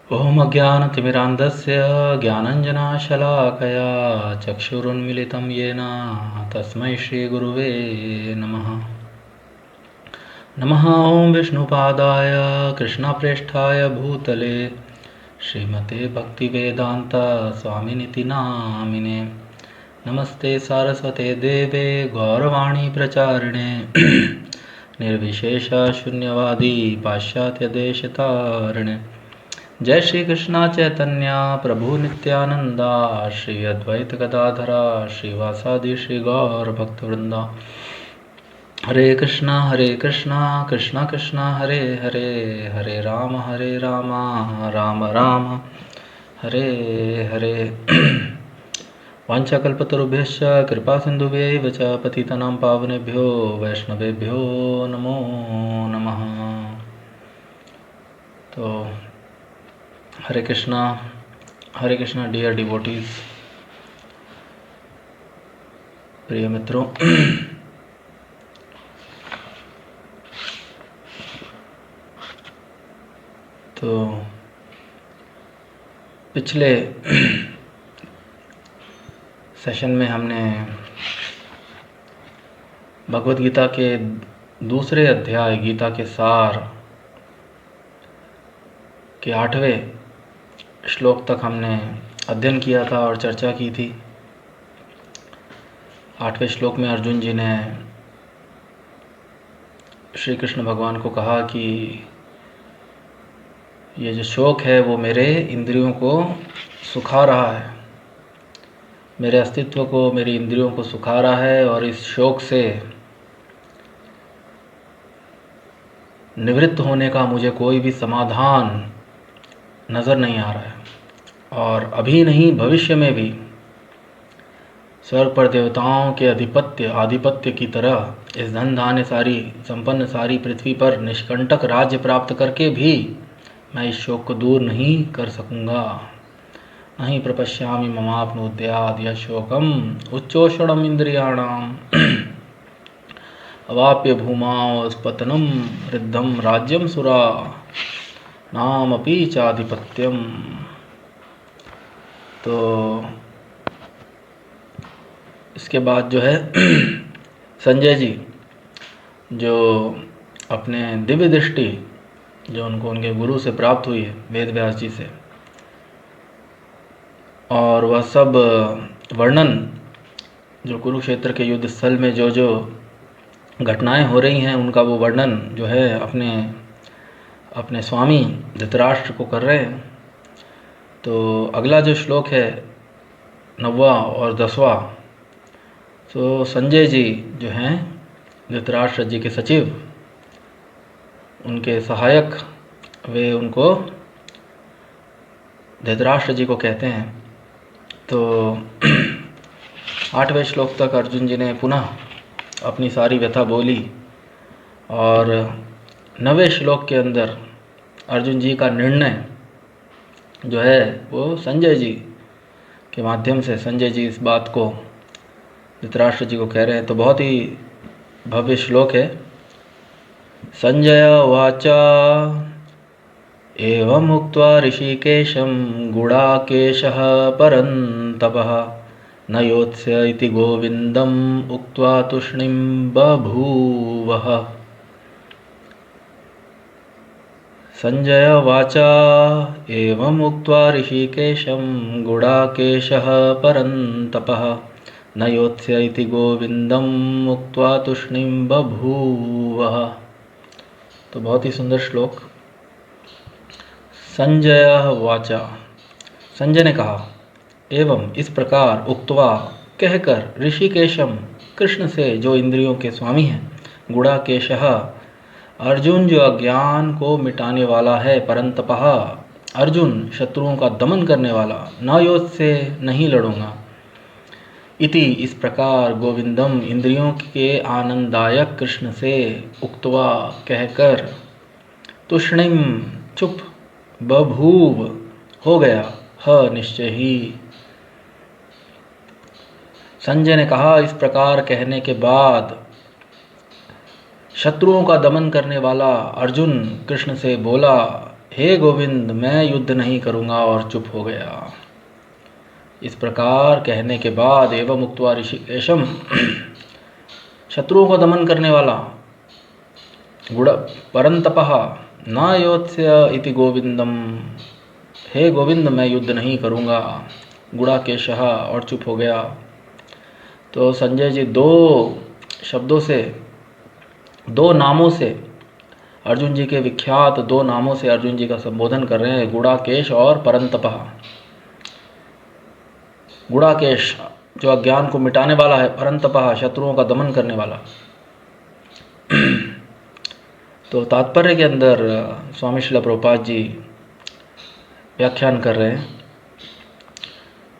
ॐ अज्ञानतिमिरान्धस्य ज्ञानञ्जनशलाकया चक्षुरुन्मिलितं येन तस्मै श्रीगुरुवे नमः। नमः ॐ विष्णुपादाय कृष्णप्रेष्ठाय भूतले श्रीमते भक्तिवेदान्त स्वामिनिति नामिने। नमस्ते सारस्वते देवे गौरवाणी प्रचारिणे निर्विशेष शून्यवादी पाश्चात्यदेशतारिणे। जय श्री कृष्णा चैतन्य प्रभु नित्यानंदा श्री अद्वैत गदाधरा श्रीवासादि श्री गौर भक्तवृंदा। हरे कृष्णा कृष्णा कृष्णा हरे हरे, हरे राम राम राम हरे हरे। वाञ्छाकल्पतरुभ्यश्च कृपा सिन्धुभ्यैव च पतितानां पावनेभ्यो वैष्णवेभ्यो नमो नमः। तो हरे कृष्णा डियर डिवोटीज, प्रिय मित्रों, तो पिछले सेशन में हमने भगवद गीता के दूसरे अध्याय गीता के सार के 8वें श्लोक तक हमने अध्ययन किया था और चर्चा की थी। 8वें श्लोक में अर्जुन जी ने श्री कृष्ण भगवान को कहा कि ये जो शोक है वो मेरे इंद्रियों को सुखा रहा है, मेरे अस्तित्व को, मेरी इंद्रियों को सुखा रहा है, और इस शोक से निवृत्त होने का मुझे कोई भी समाधान नज़र नहीं आ रहा है। और अभी नहीं, भविष्य में भी स्वर्ग पर देवताओं के आधिपत्य की तरह इस धन धान्य सारी संपन्न सारी पृथ्वी पर निष्कंटक राज्य प्राप्त करके भी मैं इस शोक को दूर नहीं कर सकूँगा। नहीं प्रपश्यामि ममाप्नोद्याद् यः शोकम उच्चोषणम इंद्रियाणाम अवाप्य भूमाओ स्पतनम रिद्धम राज्यम सुरा नामपि चाधिपत्यम। तो इसके बाद जो है संजय जी, जो अपने दिव्य दृष्टि जो उनको उनके गुरु से प्राप्त हुई है, वेद व्यास जी से, और वह सब वर्णन जो कुरुक्षेत्र के युद्ध स्थल में जो जो घटनाएं हो रही हैं उनका वो वर्णन जो है अपने स्वामी धृतराष्ट्र को कर रहे हैं। तो अगला जो श्लोक है 9वां और 10वां, तो संजय जी जो हैं धृतराष्ट्र जी के सचिव, उनके सहायक, वे उनको धृतराष्ट्र जी को कहते हैं। तो 8वें श्लोक तक अर्जुन जी ने पुनः अपनी सारी व्यथा बोली, और 9वें श्लोक के अंदर अर्जुन जी का निर्णय जो है वो संजय जी के माध्यम से संजय जी इस बात को धृतराष्ट्र जी को कह रहे हैं। तो बहुत ही भव्य श्लोक है। संजय उवाच एवं उक्त्वा ऋषिकेशं गुडाकेशः परन्तपः न योत्स्य इति गोविन्दम् उक्त्वा तूष्णीं बभूवः। संजय उवाच एवं उक्त्वा ऋषिकेशं गुडाकेशः परन्तपः न योत्स्य इति गोविन्दम् उक्त्वा तूष्णीं बभूवः। तो बहुत ही सुंदर श्लोक। संजय वाचा, संजय ने कहा, एवं इस प्रकार, उक्त्वा कहकर, ऋषिकेशम कृष्ण से जो इंद्रियों के स्वामी हैं, गुडाकेशः अर्जुन जो अज्ञान को मिटाने वाला है, परंतपः अर्जुन शत्रुओं का दमन करने वाला, न योत्स्य से नहीं लड़ूंगा, इति इस प्रकार, गोविंदम इंद्रियों के आनंददायक कृष्ण से, उक्त्वा कहकर, तूष्णीम चुप, बभूव हो गया, ह निश्चय ही। संजय ने कहा, इस प्रकार कहने के बाद शत्रुओं का दमन करने वाला अर्जुन कृष्ण से बोला हे गोविंद मैं युद्ध नहीं करूँगा, और चुप हो गया। इस प्रकार कहने के बाद एवं उक्त्वा ऋषिकेशम, शत्रुओं को दमन करने वाला, गुण परंतपः न योत्स्य इति गोविंदम, हे गोविंद मैं युद्ध नहीं करूँगा, गुणाकेशः, और चुप हो गया। तो संजय जी दो शब्दों से, दो नामों से, अर्जुन जी के विख्यात दो नामों से अर्जुन जी का संबोधन कर रहे हैं, गुणाकेश और परंतपः। गुणाकेश जो अज्ञान को मिटाने वाला है, परंतपः शत्रुओं का दमन करने वाला। तो तात्पर्य के अंदर स्वामी श्रील प्रभुपाद जी व्याख्यान कर रहे हैं,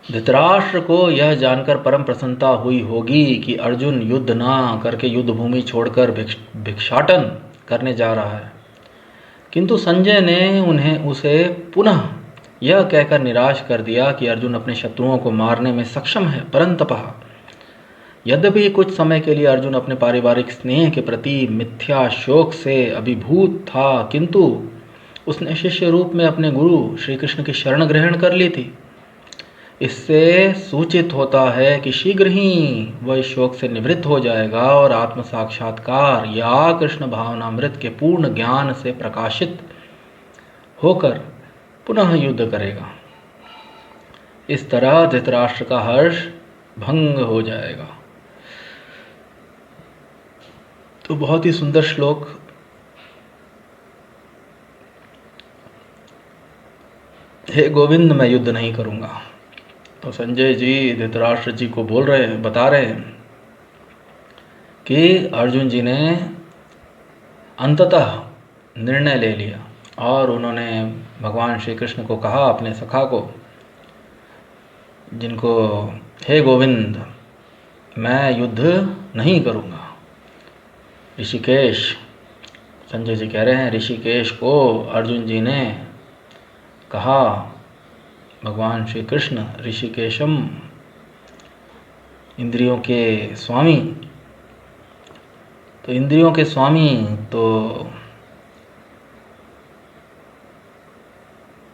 धृतराष्ट्र को यह जानकर परम प्रसन्नता हुई होगी कि अर्जुन युद्ध ना करके युद्ध भूमि छोड़कर भिक्षाटन करने जा रहा है, किंतु संजय ने उसे पुनः यह कहकर निराश कर दिया कि अर्जुन अपने शत्रुओं को मारने में सक्षम है, परंतपः। यद्यपि कुछ समय के लिए अर्जुन अपने पारिवारिक स्नेह के प्रति मिथ्या शोक से अभिभूत था, किंतु उसने शिष्य रूप में अपने गुरु श्री कृष्ण की शरण ग्रहण कर ली थी। इससे सूचित होता है कि शीघ्र ही वह इस शोक से निवृत्त हो जाएगा और आत्म साक्षात्कार या कृष्ण भावनामृत के पूर्ण ज्ञान से प्रकाशित होकर पुनः युद्ध करेगा। इस तरह धृतराष्ट्र का हर्ष भंग हो जाएगा। तो बहुत ही सुंदर श्लोक। हे गोविंद मैं युद्ध नहीं करूंगा। तो संजय जी धृतराष्ट्र जी को बता रहे हैं कि अर्जुन जी ने अंततः निर्णय ले लिया और उन्होंने भगवान श्री कृष्ण को कहा, अपने सखा को, जिनको, हे गोविंद मैं युद्ध नहीं करूंगा। ऋषिकेश, संजय जी कह रहे हैं, ऋषिकेश को अर्जुन जी ने कहा, भगवान श्री कृष्ण ऋषिकेशम, इंद्रियों के स्वामी। तो इंद्रियों के स्वामी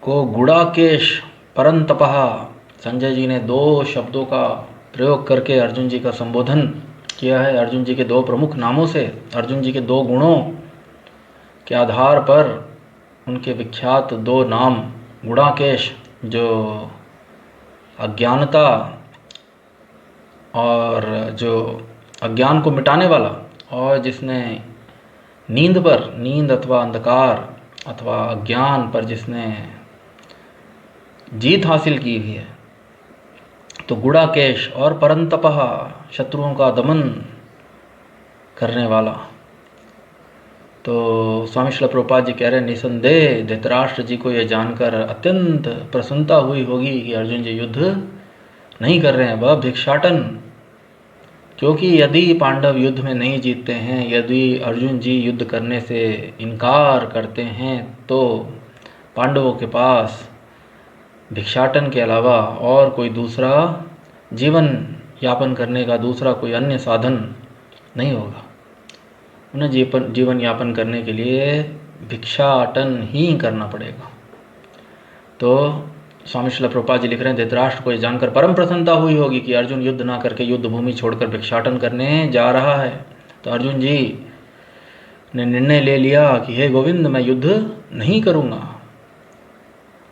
को गुणाकेश परंतपः, संजय जी ने दो शब्दों का प्रयोग करके अर्जुन जी का संबोधन किया है। अर्जुन जी के दो प्रमुख नामों से, अर्जुन जी के दो गुणों के आधार पर उनके विख्यात दो नाम, गुणाकेश जो अज्ञानता और जो अज्ञान को मिटाने वाला, और जिसने नींद अथवा अंधकार अथवा अज्ञान पर जिसने जीत हासिल की हुई है, तो गुणाकेश, और परंतपः शत्रुओं का दमन करने वाला। तो स्वामी श्रील प्रभुपाद जी कह रहे हैं, निसंदेह धृतराष्ट्र जी को यह जानकर अत्यंत प्रसन्नता हुई होगी कि अर्जुन जी युद्ध नहीं कर रहे हैं, वह भिक्षाटन। क्योंकि यदि पांडव युद्ध में नहीं जीतते हैं, यदि अर्जुन जी युद्ध करने से इनकार करते हैं, तो पांडवों के पास भिक्षाटन के अलावा और कोई दूसरा जीवन यापन करने का दूसरा कोई अन्य साधन नहीं होगा। उन्हें जीवन यापन करने के लिए भिक्षाटन ही करना पड़ेगा। तो स्वामी श्रील प्रभुपाद जी लिख रहे हैं, धृतराष्ट्र को यह जानकर परम प्रसन्नता हुई होगी कि अर्जुन युद्ध ना करके युद्ध भूमि छोड़कर भिक्षाटन करने जा रहा है। तो अर्जुन जी ने निर्णय ले लिया कि हे गोविंद मैं युद्ध नहीं करूँगा।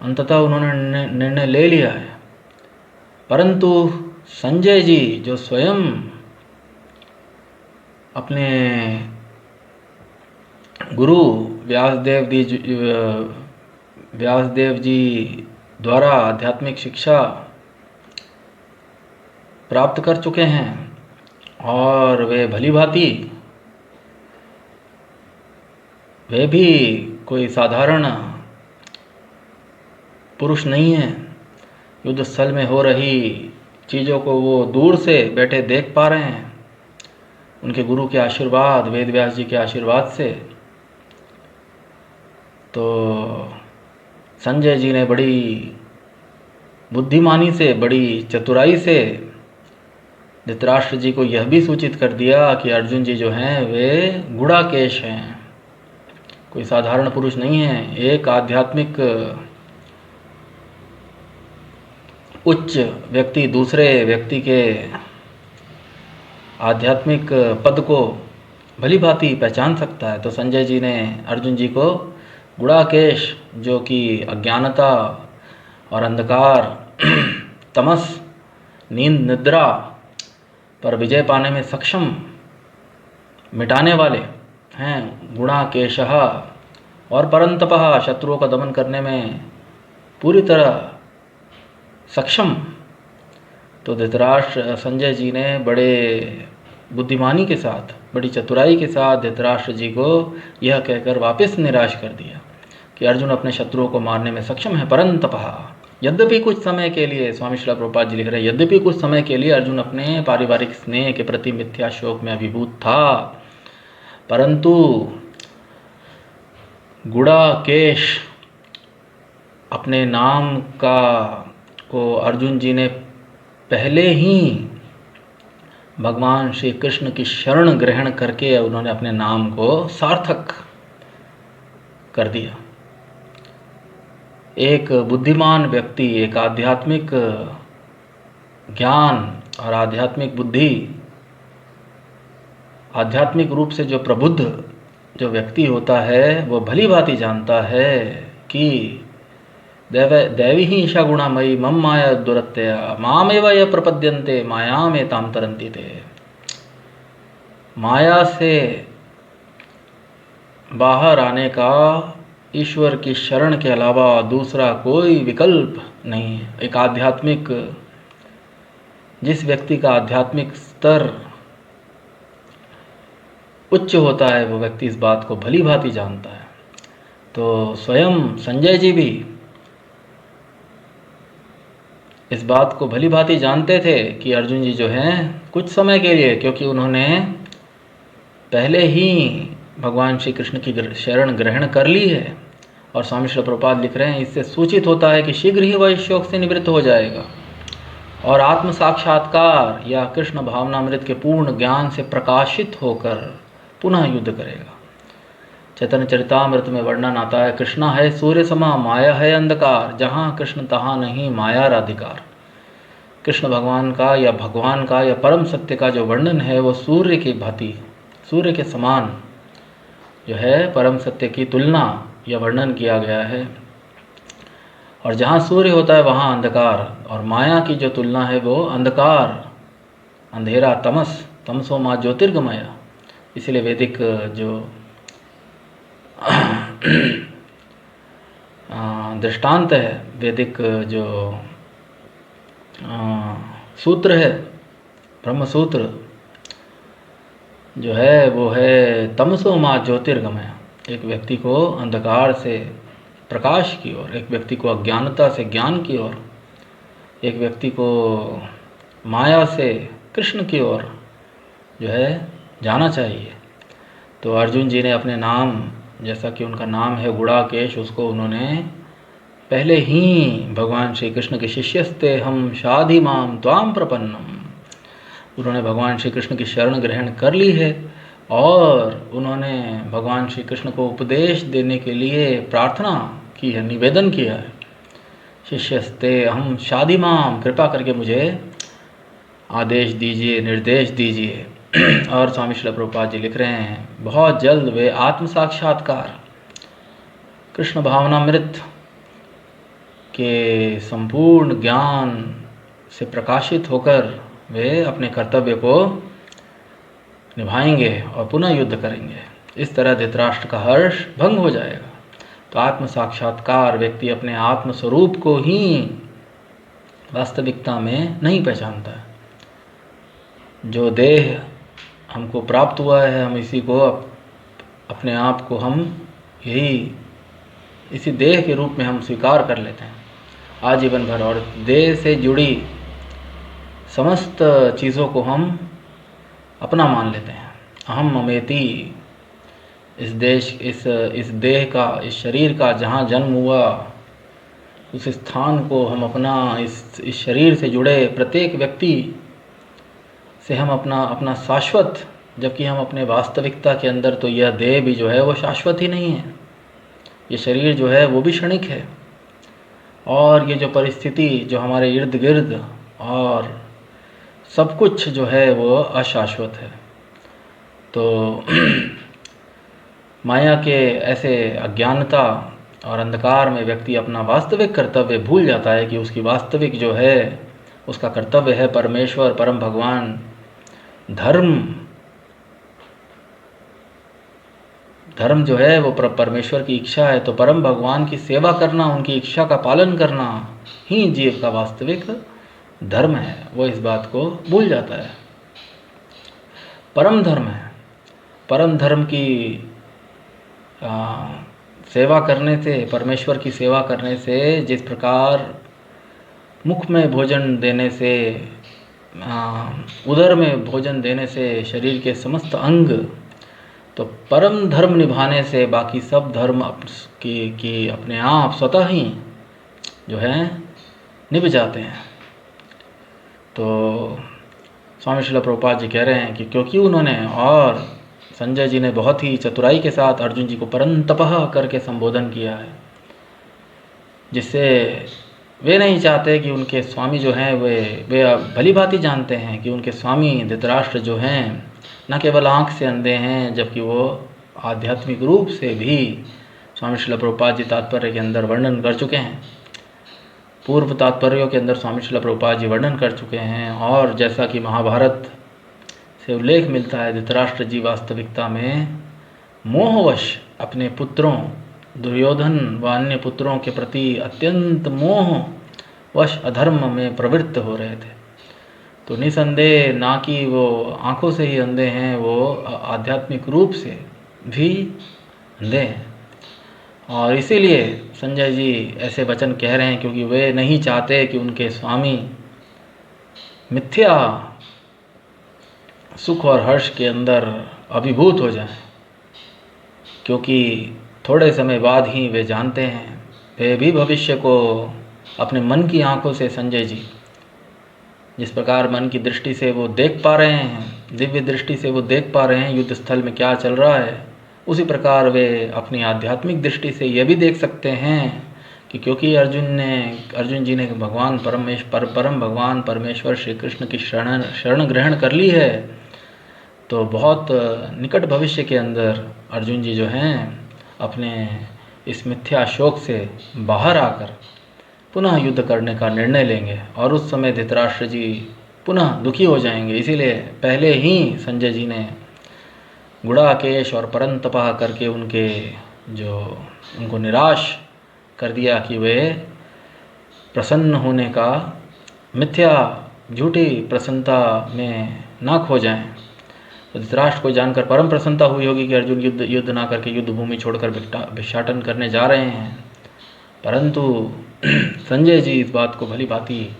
अंततः उन्होंने निर्णय ले लिया है। परंतु संजय जी जो स्वयं अपने गुरु व्यासदेव जी द्वारा आध्यात्मिक शिक्षा प्राप्त कर चुके हैं, और वे भली भांति, वे भी कोई साधारण पुरुष नहीं है। युद्ध स्थल में हो रही चीज़ों को वो दूर से बैठे देख पा रहे हैं, उनके गुरु के आशीर्वाद, वेद व्यास जी के आशीर्वाद से। तो संजय जी ने बड़ी बुद्धिमानी से, बड़ी चतुराई से धृतराष्ट्र जी को यह भी सूचित कर दिया कि अर्जुन जी जो हैं वे गुणाकेश हैं, कोई साधारण पुरुष नहीं है। एक आध्यात्मिक उच्च व्यक्ति दूसरे व्यक्ति के आध्यात्मिक पद को भली भांति पहचान सकता है। तो संजय जी ने अर्जुन जी को गुड़ाकेश, जो कि अज्ञानता और अंधकार, तमस, नींद, निद्रा पर विजय पाने में सक्षम, मिटाने वाले हैं, गुणाकेशः, और परंतपः, शत्रुओं का दमन करने में पूरी तरह सक्षम। तो धृतराष्ट्र, संजय जी ने बड़े बुद्धिमानी के साथ, बड़ी चतुराई के साथ धृतराष्ट्र जी को यह कहकर वापस निराश कर दिया कि अर्जुन अपने शत्रुओं को मारने में सक्षम है। परंतपः, यद्यपि कुछ समय के लिए, स्वामी श्रील प्रभुपाद जी लिख रहे हैं, यद्यपि कुछ समय के लिए अर्जुन अपने पारिवारिक स्नेह के प्रति मिथ्या शोक में अभिभूत था, परंतु गुड़ाकेश अपने नाम को अर्जुन जी ने पहले ही भगवान श्री कृष्ण की शरण ग्रहण करके उन्होंने अपने नाम को सार्थक कर दिया। एक बुद्धिमान व्यक्ति, एक आध्यात्मिक ज्ञान और आध्यात्मिक बुद्धि, आध्यात्मिक रूप से जो प्रबुद्ध जो व्यक्ति होता है, वो भली भांति जानता है कि दैवी ही ईशा गुणामयी मम माया दुरत्यया मामेव य प्रपद्यन्ते मायामे ताम तरन्ति ते। माया से बाहर आने का ईश्वर की शरण के अलावा दूसरा कोई विकल्प नहीं है। एक आध्यात्मिक, जिस व्यक्ति का आध्यात्मिक स्तर उच्च होता है, वो व्यक्ति इस बात को भली भांति जानता है। तो स्वयं संजय जी भी इस बात को भली भांति जानते थे कि अर्जुन जी जो हैं कुछ समय के लिए, क्योंकि उन्होंने पहले ही भगवान श्री कृष्ण की शरण ग्रहण कर ली है, और स्वामी श्रील प्रभुपाद लिख रहे हैं, इससे सूचित होता है कि शीघ्र ही वह इस शोक से निवृत्त हो जाएगा और आत्म साक्षात्कार या कृष्ण भावनामृत के पूर्ण ज्ञान से प्रकाशित होकर पुनः युद्ध करेगा। चैतन्य चरितामृत में वर्णन आता है, कृष्णा है सूर्य समा, माया है अंधकार, जहाँ कृष्ण तहाँ नहीं माया राधिकार। कृष्ण भगवान का या परम सत्य का जो वर्णन है, वो सूर्य की भांति, सूर्य के समान जो है परम सत्य की तुलना या वर्णन किया गया है। और जहाँ सूर्य होता है वहाँ अंधकार, और माया की जो तुलना है वो अंधकार, अंधेरा, तमस, तमसो मा ज्योतिर्गमया। इसलिए वैदिक जो दृष्टांत है, वैदिक जो सूत्र है, ब्रह्म सूत्र जो है वो है तमसो मा ज्योतिर्गमय। एक व्यक्ति को अंधकार से प्रकाश की ओर, एक व्यक्ति को अज्ञानता से ज्ञान की ओर, एक व्यक्ति को माया से कृष्ण की ओर जो है जाना चाहिए। तो अर्जुन जी ने अपने नाम, जैसा कि उनका नाम है गुड़ाकेश, उसको उन्होंने पहले ही भगवान श्री कृष्ण के शिष्यस्ते हम शाधि माम त्वाम प्रपन्नम, उन्होंने भगवान श्री कृष्ण की शरण ग्रहण कर ली है और उन्होंने भगवान श्री कृष्ण को उपदेश देने के लिए प्रार्थना की है, निवेदन किया है। शिष्यस्ते हम शाधि माम, कृपा करके मुझे आदेश दीजिए, निर्देश दीजिए। और स्वामी श्रील प्रभुपाद जी लिख रहे हैं, बहुत जल्द वे आत्म साक्षात्कार, कृष्ण भावनामृत के संपूर्ण ज्ञान से प्रकाशित होकर वे अपने कर्तव्य को निभाएंगे और पुनः युद्ध करेंगे। इस तरह धृतराष्ट्र का हर्ष भंग हो जाएगा। तो आत्म साक्षात्कार, व्यक्ति अपने आत्म स्वरूप को ही वास्तविकता में नहीं पहचानता है। जो देह हमको प्राप्त हुआ है, हम इसी को अपने आप को हम इसी देह के रूप में हम स्वीकार कर लेते हैं आजीवन भर, और देह से जुड़ी समस्त चीज़ों को हम अपना मान लेते हैं। अहम ममेति, इस देह का, इस शरीर का जहाँ जन्म हुआ, उस स्थान को हम अपना, इस शरीर से जुड़े प्रत्येक व्यक्ति से हम अपना शाश्वत जबकि हम अपने वास्तविकता के अंदर तो यह देह भी जो है वो शाश्वत ही नहीं है। ये शरीर जो है वो भी क्षणिक है, और ये जो परिस्थिति जो हमारे इर्द गिर्द और सब कुछ जो है वो अशाश्वत है। तो माया के ऐसे अज्ञानता और अंधकार में व्यक्ति अपना वास्तविक कर्तव्य भूल जाता है कि उसकी वास्तविक जो है उसका कर्तव्य है परमेश्वर, परम भगवान, धर्म जो है वो परमेश्वर की इच्छा है। तो परम भगवान की सेवा करना, उनकी इच्छा का पालन करना ही जीव का वास्तविक धर्म है। वो इस बात को भूल जाता है। परम धर्म है। परम धर्म की सेवा करने से, परमेश्वर की सेवा करने से, जिस प्रकार मुख में भोजन देने से, उदर में भोजन देने से शरीर के समस्त अंग, तो परम धर्म निभाने से बाकी सब धर्म की अपने आप स्वतः ही जो है निभ जाते हैं। तो स्वामी श्रील प्रभुपाद जी कह रहे हैं कि क्योंकि उन्होंने, और संजय जी ने बहुत ही चतुराई के साथ अर्जुन जी को परंतपः करके संबोधन किया है, जिससे वे नहीं चाहते कि उनके स्वामी जो हैं वे भली भांति जानते हैं कि उनके स्वामी धृतराष्ट्र जो हैं न केवल आँख से अंधे हैं, जबकि वो आध्यात्मिक रूप से भी स्वामी श्रील प्रभुपाद जी तात्पर्य के अंदर वर्णन कर चुके हैं। पूर्व तात्पर्यों के अंदर स्वामी श्रील प्रभुपाद जी वर्णन कर चुके हैं। और जैसा कि महाभारत से उल्लेख मिलता है, धृतराष्ट्र जी वास्तविकता में मोहवश अपने पुत्रों दुर्योधन व अन्य पुत्रों के प्रति अत्यंत मोहवश अधर्म में प्रवृत्त हो रहे थे। तो निसंदेह ना कि वो आँखों से ही अंधे हैं, वो आध्यात्मिक रूप से भी अंधे हैं। और इसीलिए संजय जी ऐसे वचन कह रहे हैं क्योंकि वे नहीं चाहते कि उनके स्वामी मिथ्या सुख और हर्ष के अंदर अभिभूत हो जाएं, क्योंकि थोड़े समय बाद ही वे जानते हैं, वे भी भविष्य को अपने मन की आँखों से, संजय जी जिस प्रकार मन की दृष्टि से वो देख पा रहे हैं, दिव्य दृष्टि से वो देख पा रहे हैं युद्ध स्थल में क्या चल रहा है, उसी प्रकार वे अपनी आध्यात्मिक दृष्टि से ये भी देख सकते हैं कि क्योंकि अर्जुन जी ने भगवान परम भगवान परमेश्वर श्री कृष्ण की शरण ग्रहण कर ली है, तो बहुत निकट भविष्य के अंदर अर्जुन जी जो हैं अपने इस मिथ्या शोक से बाहर आकर पुनः युद्ध करने का निर्णय लेंगे, और उस समय धृतराष्ट्र जी पुनः दुखी हो जाएंगे। इसीलिए पहले ही संजय जी ने गुड़ाकेश और परंतपः करके उनको निराश कर दिया कि वे प्रसन्न होने का, मिथ्या झूठी प्रसन्नता में ना खो जाएं। तो धृतराष्ट्र को जानकर परम प्रसन्नता हुई होगी कि अर्जुन युद्ध ना करके युद्ध भूमि छोड़कर भिक्षाटन करने जा रहे हैं। परंतु संजय जी इस बात को भली भांति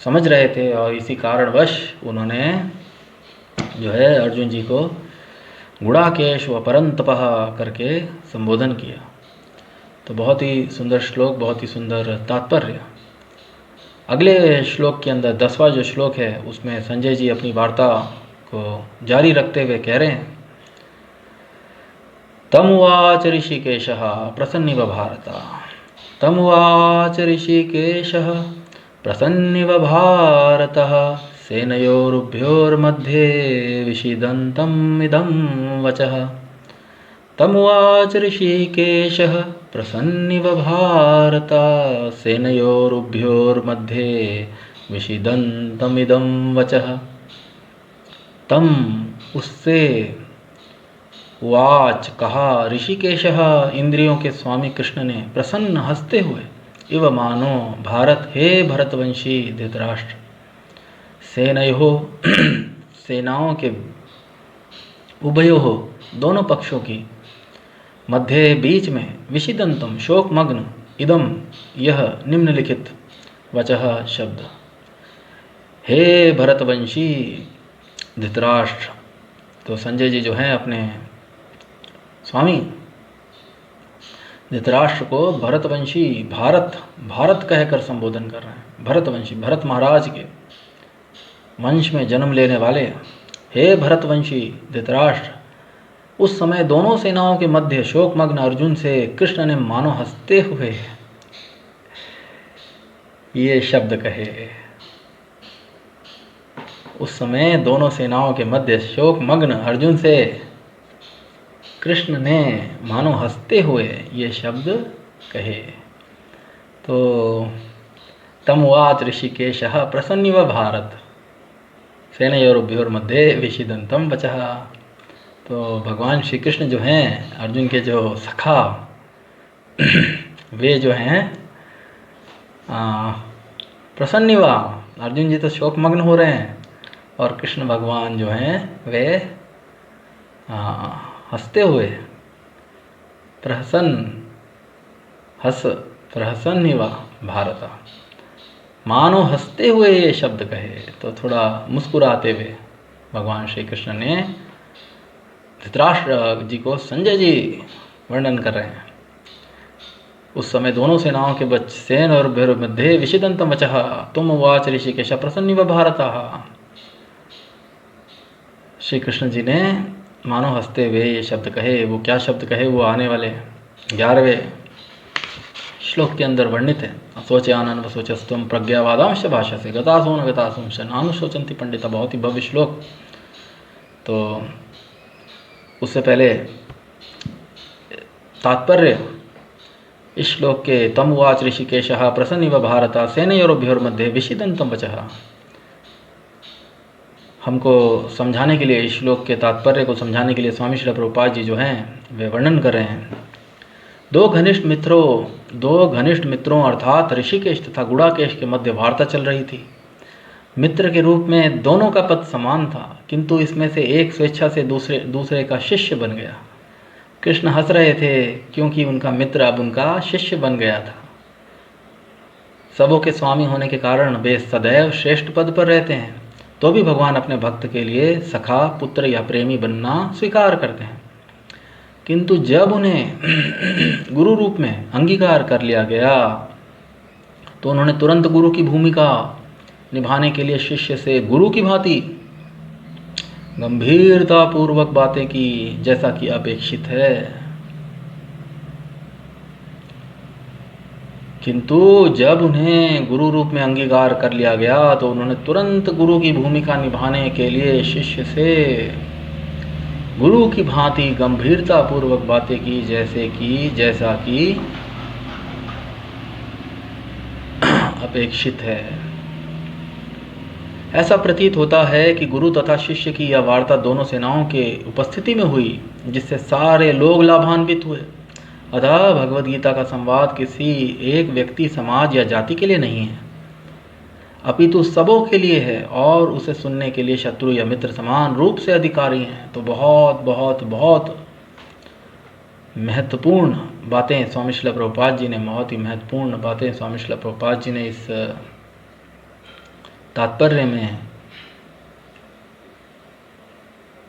समझ रहे थे, और इसी कारणवश उन्होंने जो है अर्जुन जी को गुड़ाकेश व परंतपः करके संबोधन किया। तो बहुत ही सुंदर श्लोक, बहुत ही सुंदर तात्पर्य। अगले श्लोक के अंदर 10वां जो श्लोक है उसमें संजय जी अपनी वार्ता को जारी रखते हुए कह रहे हैं, तमुवाच ऋषिकेशः प्रसन्निव भारत। तमुवाच ऋषिकेशः प्रसन्निव भारतः सेनयोरुभयोर्मध्ये विषीदन्तम् इदं वचः। तमुवाच ऋषिकेशः प्रसन्निव भारत सेनयोरुभयोर्मध्ये विषीदन्तम् इदं वचः। तम उससे, वाच कहा, ऋषिकेशः इंद्रियों के स्वामी कृष्ण ने, प्रसन्न हंसते हुए, इव मानो भारत, हे भरतवंशी धृतराष्ट्र, सेनयो सेनाओं के, उभयो दोनों पक्षों की, मध्य बीच में, विषिदंतम शोकमग्न, इदम यह निम्नलिखित, वचः शब्द, हे भरतवंशी धृतराष्ट्र। तो संजय जी जो हैं अपने स्वामी धृतराष्ट्र को भरतवंशी, भारत कहकर संबोधन कर रहे हैं। भरतवंशी, भरत महाराज के वंश में जन्म लेने वाले हे भरतवंशी धृतराष्ट्र, उस समय दोनों सेनाओं के मध्य शोकमग्न अर्जुन से कृष्ण ने मानो हंसते हुए ये शब्द कहे। उस समय दोनों सेनाओं के मध्य शोकमग्न अर्जुन से कृष्ण ने मानो हंसते हुए ये शब्द कहे। तो तम उवाच ऋषिकेशः प्रसन्निव भारत सेनयोरुभयोर्मध्ये विषीदन्तं वचः। तो भगवान श्री कृष्ण जो हैं अर्जुन के जो सखा वे जो हैं प्रसन्निवा, अर्जुन जी तो शोकमग्न हो रहे हैं और कृष्ण भगवान जो हैं वे हंसते हुए प्रहसन्निवा भारत, मानो हंसते हुए ये शब्द कहे। तो थोड़ा मुस्कुराते हुए भगवान श्री कृष्ण ने धृतराष्ट्र जी को संजय जी वर्णन कर रहे हैं। उस समय दोनों सेनाओं के बीच सेन और भैरव मध्ये विषिदंतम वचः तुम उवाच ऋषिकेश प्रसन्निव भारतः। श्री कृष्ण जी ने मानो हंसते हुए ये शब्द कहे। वो क्या शब्द कहे वो आने वाले 11वें श्लोक के अंदर वर्णित है। सोचयानन वसोचस्तुम प्रज्ञावादांश भाषा से गतासो न गतासुंश नानुशोचन्ति पंडिता। बहुत ही भव्य श्लोक। तो उससे पहले तात्पर्य इस श्लोक के तम उवाच ऋषिकेशः प्रसन्निव भारत सेनयोरुभयोर्मध्ये विषीदन्तं वचः, हमको समझाने के लिए, इस श्लोक के तात्पर्य को समझाने के लिए स्वामी श्रील प्रभुपाद जी जो हैं वे वर्णन कर रहे हैं। दो घनिष्ठ मित्रों अर्थात ऋषिकेश तथा गुड़ाकेश के मध्य वार्ता चल रही थी। मित्र के रूप में दोनों का पद समान था, किंतु इसमें से एक स्वेच्छा से दूसरे का शिष्य बन गया। कृष्ण हंस रहे थे क्योंकि उनका मित्र अब उनका शिष्य बन गया था। सबों के स्वामी होने के कारण वे सदैव श्रेष्ठ पद पर रहते हैं, तो भी भगवान अपने भक्त के लिए सखा, पुत्र या प्रेमी बनना स्वीकार करते हैं। किंतु जब उन्हें गुरु रूप में अंगीकार कर लिया गया तो उन्होंने तुरंत गुरु की भूमिका निभाने के लिए शिष्य से गुरु की भांति गंभीरता पूर्वक बातें की, जैसा कि अपेक्षित है। किंतु जब उन्हें गुरु रूप में अंगीकार कर लिया गया तो उन्होंने तुरंत गुरु की भूमिका निभाने के लिए शिष्य से गुरु की भांति गंभीरता पूर्वक बातें की, जैसा कि अपेक्षित है। ऐसा प्रतीत होता है कि गुरु तथा शिष्य की यह वार्ता दोनों सेनाओं के उपस्थिति में हुई, जिससे सारे लोग लाभान्वित हुए। अतः भगवद गीता का संवाद किसी एक व्यक्ति, समाज या जाति के लिए नहीं है, अपितु सबों के लिए है, और उसे सुनने के लिए शत्रु या मित्र समान रूप से अधिकारी हैं। तो बहुत बहुत बहुत महत्वपूर्ण बातें स्वामी श्रील प्रभुपाद जी ने, बहुत ही महत्वपूर्ण बातें स्वामी श्रील प्रभुपाद जी ने इस तात्पर्य में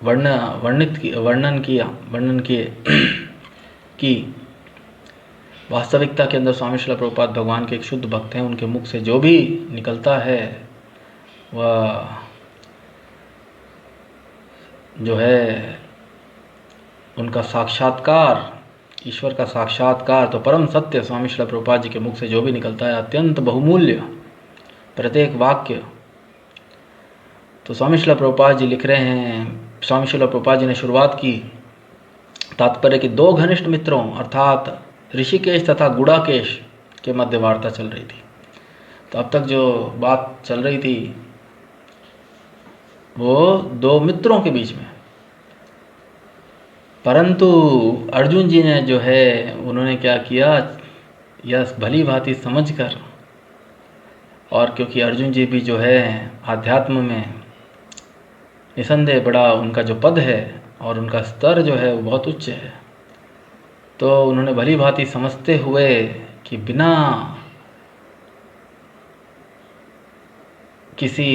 वर्णन किए कि वास्तविकता के अंदर स्वामी श्रील प्रभुपाद भगवान के एक शुद्ध भक्त हैं। उनके मुख से जो भी निकलता है वह जो है उनका साक्षात्कार, ईश्वर का साक्षात्कार, तो परम सत्य स्वामी श्रील प्रभुपाद जी के मुख से जो भी निकलता है अत्यंत बहुमूल्य प्रत्येक वाक्य। तो स्वामी श्रील प्रभुपाद जी लिख रहे हैं, स्वामी श्रील प्रभुपाद जी ने शुरुआत की तात्पर्य कि दो घनिष्ठ मित्रों अर्थात ऋषिकेश तथा गुड़ाकेश के मध्य वार्ता चल रही थी। तो अब तक जो बात चल रही थी वो दो मित्रों के बीच में, परंतु अर्जुन जी ने जो है उन्होंने क्या किया, यह भली भांति समझकर, और क्योंकि अर्जुन जी भी जो है आध्यात्म में निसंदेह बड़ा उनका जो पद है और उनका स्तर जो है वो बहुत उच्च है, तो उन्होंने भली भांति समझते हुए कि बिना किसी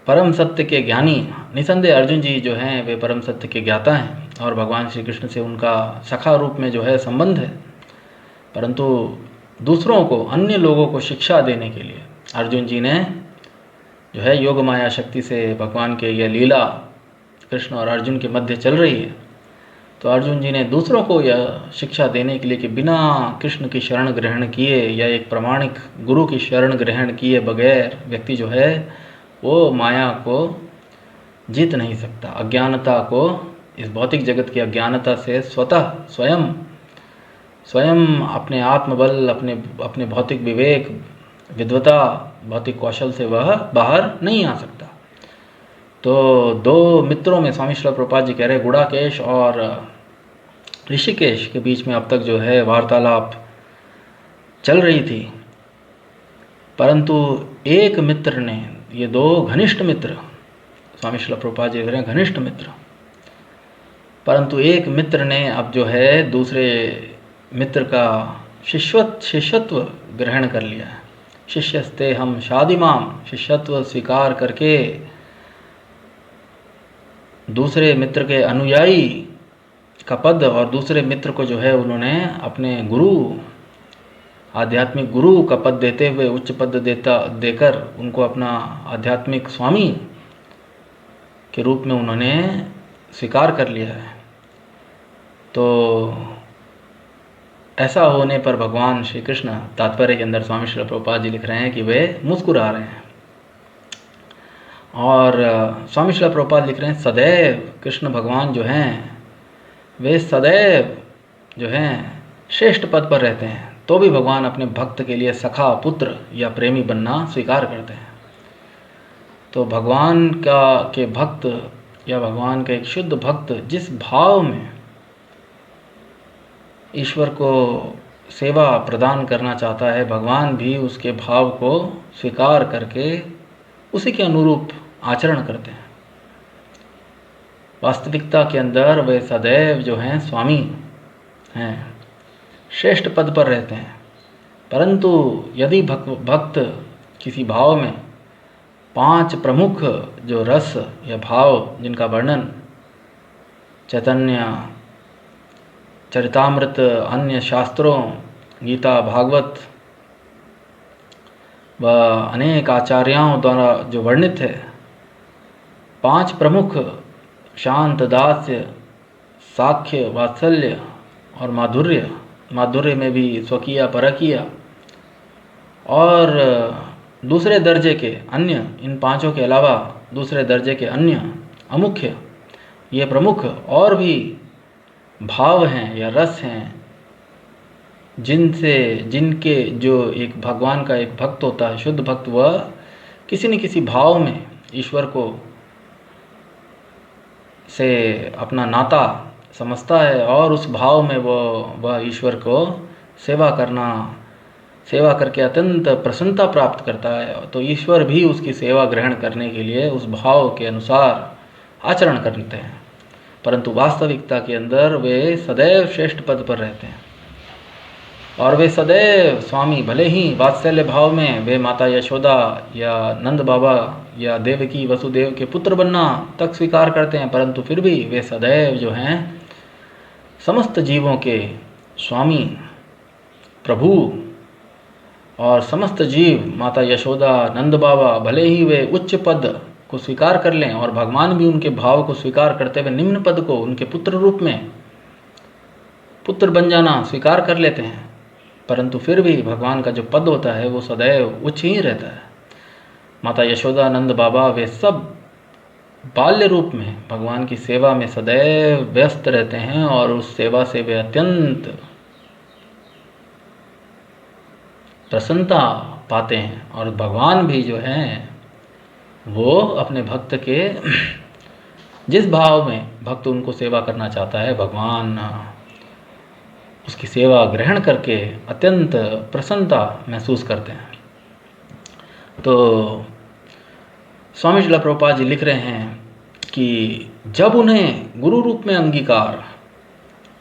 परम सत्य के ज्ञानी, निसंदेह अर्जुन जी जो हैं वे परम सत्य के ज्ञाता हैं और भगवान श्री कृष्ण से उनका सखा रूप में जो है संबंध है, परंतु दूसरों को, अन्य लोगों को शिक्षा देने के लिए अर्जुन जी ने जो है योग माया शक्ति से भगवान के यह लीला कृष्ण और अर्जुन के मध्य चल रही है। तो अर्जुन जी ने दूसरों को यह शिक्षा देने के लिए कि बिना कृष्ण की शरण ग्रहण किए या एक प्रामाणिक गुरु की शरण ग्रहण किए बगैर व्यक्ति जो है वो माया को जीत नहीं सकता। अज्ञानता को, इस भौतिक जगत की अज्ञानता से स्वयं अपने आत्मबल, अपने भौतिक विवेक, विद्वता, भौतिक कौशल से वह बाहर नहीं आ सकता। तो दो मित्रों में स्वामी श्रील प्रभुपाद जी कह रहे गुड़ाकेश और ऋषिकेश के बीच में अब तक जो है वार्तालाप चल रही थी, परंतु एक मित्र ने, ये दो घनिष्ठ मित्र, स्वामी श्रील प्रभुपाद जी कह रहे हैं घनिष्ठ मित्र, परंतु एक मित्र ने अब जो है दूसरे मित्र का शिष्यत्व ग्रहण कर लिया है। शिष्यस्ते हम शादिमाम, शिष्यत्व स्वीकार करके दूसरे मित्र के अनुयायी का पद और दूसरे मित्र को जो है उन्होंने अपने गुरु, आध्यात्मिक गुरु का पद देते हुए, उच्च पद देकर उनको अपना आध्यात्मिक स्वामी के रूप में उन्होंने स्वीकार कर लिया है। तो ऐसा होने पर भगवान श्री कृष्ण, तात्पर्य के अंदर स्वामी श्रील प्रभुपाद जी लिख रहे हैं कि वे मुस्कुरा रहे हैं। और स्वामी श्रील प्रभुपाद लिख रहे हैं सदैव कृष्ण भगवान जो हैं वे सदैव जो हैं श्रेष्ठ पद पर रहते हैं, तो भी भगवान अपने भक्त के लिए सखा, पुत्र या प्रेमी बनना स्वीकार करते हैं। तो भगवान के भक्त या भगवान का एक शुद्ध भक्त जिस भाव में ईश्वर को सेवा प्रदान करना चाहता है, भगवान भी उसके भाव को स्वीकार करके उसी के अनुरूप आचरण करते हैं। वास्तविकता के अंदर वे सदैव जो हैं स्वामी हैं, श्रेष्ठ पद पर रहते हैं। परंतु यदि भक्त किसी भाव में 5 प्रमुख जो रस या भाव जिनका वर्णन चैतन्य चरितामृत, अन्य शास्त्रों, गीता, भागवत व अनेक आचार्यों द्वारा जो वर्णित है, 5 प्रमुख शांत, दास्य, साख्य, वात्सल्य और माधुर्य में भी स्वकीय, परकीय और दूसरे दर्जे के अन्य, इन 5 के अलावा दूसरे दर्जे के अन्य अमुख्य, ये प्रमुख और भी भाव हैं या रस हैं जिनके जो एक भगवान का एक भक्त होता है, शुद्ध भक्त, वह किसी न किसी भाव में ईश्वर को से अपना नाता समझता है और उस भाव में वह ईश्वर को सेवा करके अत्यंत प्रसन्नता प्राप्त करता है। तो ईश्वर भी उसकी सेवा ग्रहण करने के लिए उस भाव के अनुसार आचरण करते हैं, परंतु वास्तविकता के अंदर वे सदैव श्रेष्ठ पद पर रहते हैं और वे सदैव स्वामी, भले ही वात्सल्य भाव में वे माता यशोदा या नंद बाबा या देवकी वसुदेव के पुत्र बनना तक स्वीकार करते हैं, परंतु फिर भी वे सदैव जो हैं समस्त जीवों के स्वामी, प्रभु, और समस्त जीव माता यशोदा, नंद बाबा, भले ही वे उच्च पद को स्वीकार कर लें और भगवान भी उनके भाव को स्वीकार करते हुए निम्न पद को उनके पुत्र रूप में, पुत्र बन जाना स्वीकार कर लेते हैं, परंतु फिर भी भगवान का जो पद होता है वो सदैव उच्च ही रहता है। माता यशोदा, नंद बाबा, वे सब बाल्य रूप में भगवान की सेवा में सदैव व्यस्त रहते हैं और उस सेवा से वे अत्यंत प्रसन्नता पाते हैं। और भगवान भी जो हैं वो अपने भक्त के जिस भाव में भक्त उनको सेवा करना चाहता है, भगवान उसकी सेवा ग्रहण करके अत्यंत प्रसन्नता महसूस करते हैं। तो स्वामी श्रील प्रभुपाद जी लिख रहे हैं कि जब उन्हें गुरु रूप में अंगीकार,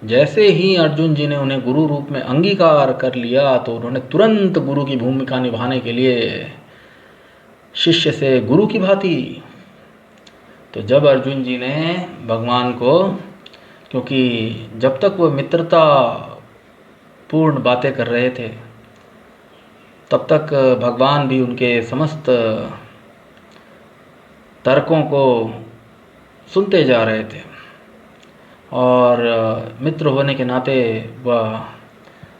जैसे ही अर्जुन जी ने उन्हें गुरु रूप में अंगीकार कर लिया तो उन्होंने तुरंत गुरु की भूमिका निभाने के लिए शिष्य से गुरु की भांति, तो जब अर्जुन जी ने भगवान को, क्योंकि जब तक वो मित्रता पूर्ण बातें कर रहे थे तब तक भगवान भी उनके समस्त तर्कों को सुनते जा रहे थे और मित्र होने के नाते वह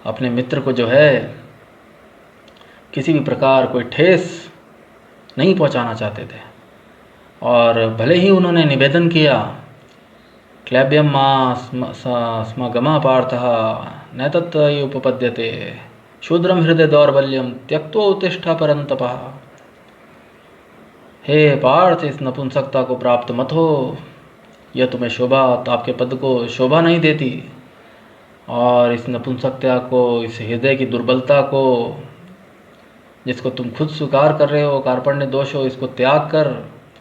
अपने मित्र को जो है किसी भी प्रकार कोई ठेस नहीं पहुंचाना चाहते थे। और भले ही उन्होंने निवेदन किया क्लैब्यम मा स्मगमा पार्थः नैतत्तयि उपपद्यते शूद्रम हृदय दौर्बल्यम त्यक्त्वा उत्तिष्ठा परंतपः। हे पार्थ, इस नपुंसकता को प्राप्त मत हो, यह तुम्हें शोभा, आपके पद को शोभा नहीं देती। और इस नपुंसकता को, इस हृदय की दुर्बलता को, जिसको तुम खुद स्वीकार कर रहे हो, कार्पण्य दोष हो, इसको त्याग कर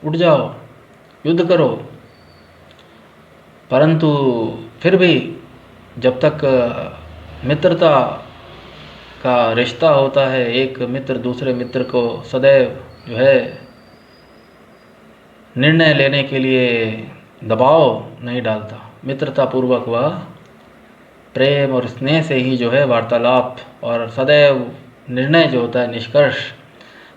उठ जाओ, युद्ध करो। परंतु फिर भी जब तक मित्रता का रिश्ता होता है, एक मित्र दूसरे मित्र को सदैव जो है निर्णय लेने के लिए दबाव नहीं डालता। मित्रता पूर्वक वह प्रेम और स्नेह से ही जो है वार्तालाप और सदैव निर्णय जो होता है निष्कर्ष।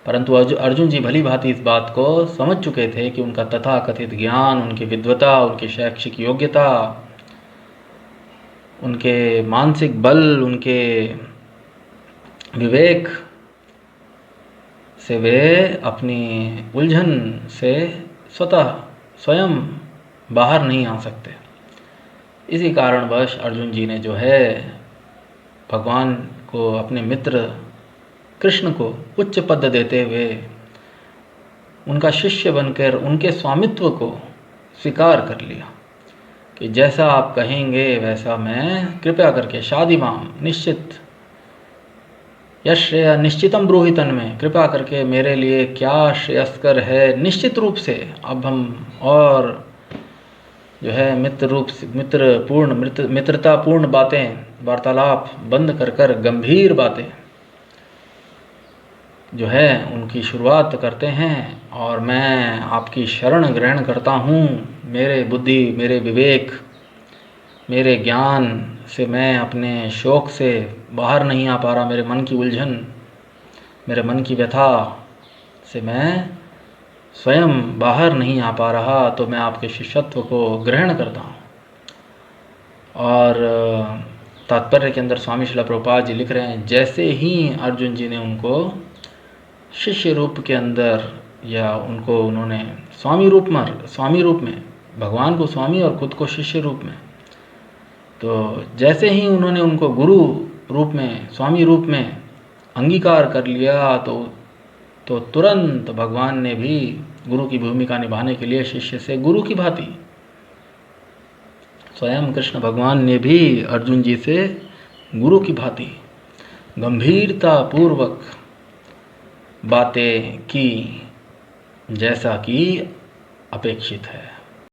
परंतु अर्जुन जी भली भांति इस बात को समझ चुके थे कि उनका तथाकथित ज्ञान, उनकी विद्वता, उनकी शैक्षिक योग्यता, उनके मानसिक बल, उनके विवेक से वे अपनी उलझन से स्वयं बाहर नहीं आ सकते। इसी कारणवश अर्जुन जी ने जो है भगवान को, अपने मित्र कृष्ण को उच्च पद देते हुए उनका शिष्य बनकर उनके स्वामित्व को स्वीकार कर लिया कि जैसा आप कहेंगे वैसा मैं कृपया करके शादी माम निश्चित यश्रेय निश्चितम ब्रूहि तन्मे, कृपा करके मेरे लिए क्या श्रेयस्कर है निश्चित रूप से। अब हम और जो है मित्रतापूर्ण बातें, वार्तालाप बंद कर गंभीर बातें जो है उनकी शुरुआत करते हैं। और मैं आपकी शरण ग्रहण करता हूँ। मेरे बुद्धि, मेरे विवेक, मेरे ज्ञान से मैं अपने शोक से बाहर नहीं आ पा रहा, मेरे मन की उलझन, मेरे मन की व्यथा से मैं स्वयं बाहर नहीं आ पा रहा, तो मैं आपके शिष्यत्व को ग्रहण करता हूँ। और तात्पर्य के अंदर स्वामी श्रील प्रभुपाद जी लिख रहे हैं, जैसे ही अर्जुन जी ने उनको शिष्य रूप के अंदर, या उनको उन्होंने स्वामी रूप में भगवान को स्वामी और खुद को शिष्य रूप में, तो जैसे ही उन्होंने उनको गुरु रूप में, स्वामी रूप में अंगीकार कर लिया, तो तुरंत भगवान ने भी गुरु की भूमिका निभाने के लिए शिष्य से गुरु की भांति, स्वयं कृष्ण भगवान ने भी अर्जुन जी से गुरु की भांति गंभीरता पूर्वक बातें की, जैसा कि अपेक्षित है।